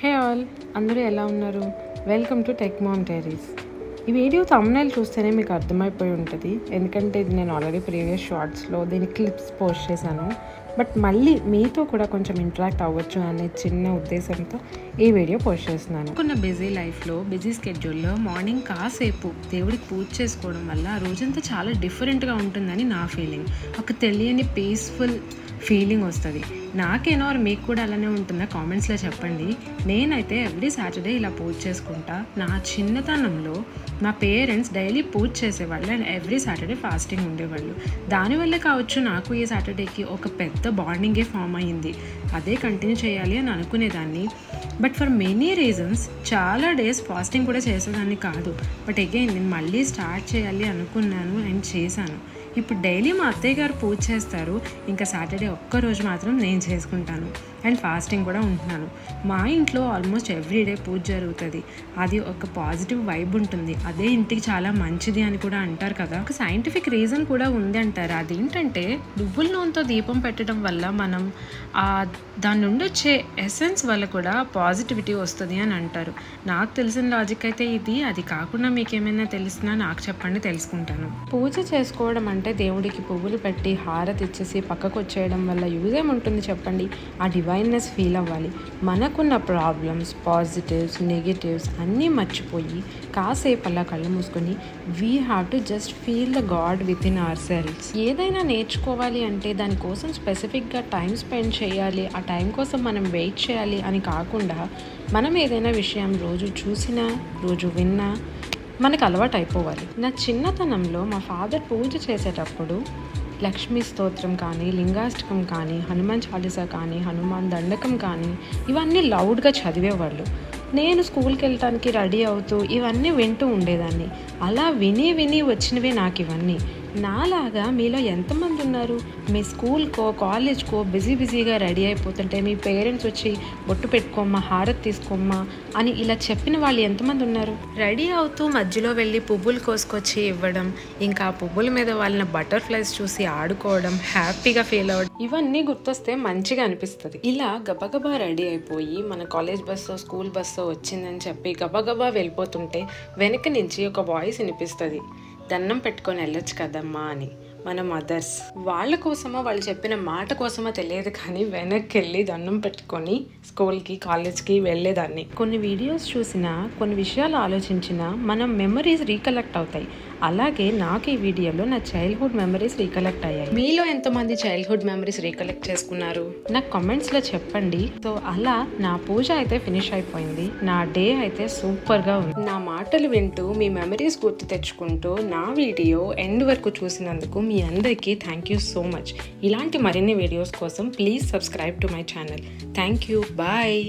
Hey all, అందరూ ఎలా ఉన్నారు? Welcome to tech mom diaries. ఈ వీడియో థంబ్నెయిల్ చూస్తేనే మీకు అర్థమైపోయి ఉంటుంది, ఎందుకంటే ఇది నేను ఆల్రెడీ ప్రీవియస్ షార్ట్స్లో దీని క్లిప్స్ పోస్ట్ చేశాను. బట్ మళ్ళీ మీతో కూడా కొంచెం ఇంటరాక్ట్ అవ్వచ్చు అనే చిన్న ఉద్దేశంతో ఈ వీడియో పోస్ట్ చేస్తున్నాను. కొన్ని బిజీ లైఫ్లో, బిజీ స్కెడ్యూల్లో మార్నింగ్ కాసేపు దేవుడికి పూజ చేసుకోవడం వల్ల ఆ రోజంతా చాలా డిఫరెంట్గా ఉంటుందని నా ఫీలింగ్. ఒక తెలియని పీస్ఫుల్ ఫీలింగ్ వస్తుంది. నాకేనో మీకు కూడా అలానే ఉంటుందా? కామెంట్స్లో చెప్పండి. నేనైతే ఎవ్రీ సాటర్డే ఇలా పూజ చేసుకుంటా. నా చిన్నతనంలో మా పేరెంట్స్ డైలీ పూజ చేసేవాళ్ళు అండ్ ఎవ్రీ సాటర్డే ఫాస్టింగ్ ఉండేవాళ్ళు. దానివల్లే కావచ్చు నాకు ఈ సాటర్డేకి ఒక పెద్ద బాండింగే ఫామ్ అయ్యింది. అదే కంటిన్యూ చేయాలి అని అనుకునేదాన్ని. బట్ ఫర్ మెనీ రీజన్స్ చాలా డేస్ ఫాస్టింగ్ కూడా చేసేదాన్ని కాదు. బట్ అగైన్ నేను మళ్ళీ స్టార్ట్ చేయాలి అనుకున్నాను అండ్ చేశాను. ఇప్పుడు డైలీ మా అత్తయ్య గారు పూజ చేస్తారు, ఇంకా సాటర్డే ఒక్కరోజు మాత్రం నేను చేసుకుంటాను అండ్ ఫాస్టింగ్ కూడా ఉంటున్నాను. మా ఇంట్లో ఆల్మోస్ట్ ఎవ్రీడే పూజ జరుగుతుంది. అది ఒక పాజిటివ్ వైబ్ ఉంటుంది. అదే ఇంటికి చాలా మంచిది అని కూడా అంటారు కదా. ఒక సైంటిఫిక్ రీజన్ కూడా ఉంది అంటారు. అదేంటంటే నువ్వుల నూనెతో దీపం పెట్టడం వల్ల మనం దాని నుండి వచ్చే ఎసెన్స్ వల్ల కూడా పాజిటివిటీ వస్తుంది అని అంటారు. నాకు తెలిసిన లాజిక్ అయితే ఇది. అది కాకుండా మీకు ఏమైనా తెలిసినా నాకు చెప్పండి, తెలుసుకుంటాను. పూజ చేసుకోవడం అంటే దేవుడికి పువ్వులు పెట్టి హారతి ఇచ్చేసి పక్కకు వచ్చేయడం వల్ల యూజ్ ఏముంటుంది చెప్పండి? ఆ డివైన్నెస్ ఫీల్ అవ్వాలి. మనకున్న ప్రాబ్లమ్స్, పాజిటివ్స్, నెగిటివ్స్ అన్నీ మర్చిపోయి కాసేపు అలా కళ్ళు మూసుకొని we have to just feel the God within our selfs. ఏదైనా నేర్చుకోవాలి అంటే దానికోసం స్పెసిఫిక్గా టైం స్పెండ్ చేయాలి, ఆ టైం కోసం మనం వెయిట్ చేయాలి అని కాకుండా మనం ఏదైనా విషయం రోజు చూసినా, రోజు విన్నా మనకు అలవాటు అయిపోవాలి. నా చిన్నతనంలో మా ఫాదర్ పూజ చేసేటప్పుడు లక్ష్మీ స్తోత్రం కానీ, లింగాష్టకం కానీ, హనుమాన్ చాలీసా కానీ, హనుమాన్ దండకం కానీ ఇవన్నీ లౌడ్గా చదివేవాళ్ళు. నేను స్కూల్కి వెళ్ళటానికి రెడీ అవుతూ ఇవన్నీ వింటూ ఉండేదాన్ని. అలా విని వచ్చినవే నాకు ఇవన్నీ. నాలాగా మీలో ఎంతమంది ఉన్నారు? మీ స్కూల్కో కాలేజ్కో బిజీగా రెడీ అయిపోతుంటే మీ పేరెంట్స్ వచ్చి బొట్టు పెట్టుకోమ్మా, హారతి తీసుకోమ్మా అని ఇలా చెప్పిన వాళ్ళు ఎంతమంది ఉన్నారు? రెడీ అవుతూ మధ్యలో వెళ్ళి పువ్వులు కోసుకొచ్చి ఇవ్వడం, ఇంకా ఆ పువ్వుల మీద వాళ్ళని బటర్ఫ్లైస్ చూసి ఆడుకోవడం, హ్యాపీగా ఫీల్ అవ్వడం, ఇవన్నీ గుర్తొస్తే మంచిగా అనిపిస్తుంది. ఇలా గబగబా రెడీ అయిపోయి మన కాలేజ్ బస్సో స్కూల్ బస్సో వచ్చిందని చెప్పి గబగబా వెళ్ళిపోతుంటే వెనక నుంచి ఒక వాయిస్ వినిపిస్తుంది, దండం పెట్టుకొని వెళ్ళొచ్చు కదమ్మా అని. మన మదర్స్ వాళ్ళ కోసమో వాళ్ళు చెప్పిన మాట కోసమో తెలియదు కానీ వెనక్కి వెళ్ళి దండం పెట్టుకొని స్కూల్కి కాలేజ్కి వెళ్ళేదాన్ని. కొన్ని వీడియోస్ చూసినా, కొన్ని విషయాలు ఆలోచించినా మన మెమరీస్ రీకలెక్ట్ అవుతాయి. అలాగే నాకు ఈ వీడియోలో నా చైల్డ్హుడ్ మెమరీస్ రీకలెక్ట్ అయ్యాయి. మీలో ఎంతమంది చైల్డ్హుడ్ మెమరీస్ రీకలెక్ట్ చేసుకున్నారు? నాకు కామెంట్స్లో చెప్పండి. సో అలా నా పూజ అయితే ఫినిష్ అయిపోయింది. నా డే అయితే సూపర్గా ఉంది. నా మాటలు వింటూ మీ మెమరీస్ గుర్తు తెచ్చుకుంటూ నా వీడియో ఎండ్ వరకు చూసినందుకు మీ అందరికీ థ్యాంక్ యూ సో మచ్. ఇలాంటి మరిన్ని వీడియోస్ కోసం please subscribe to my channel. Thank you. Bye.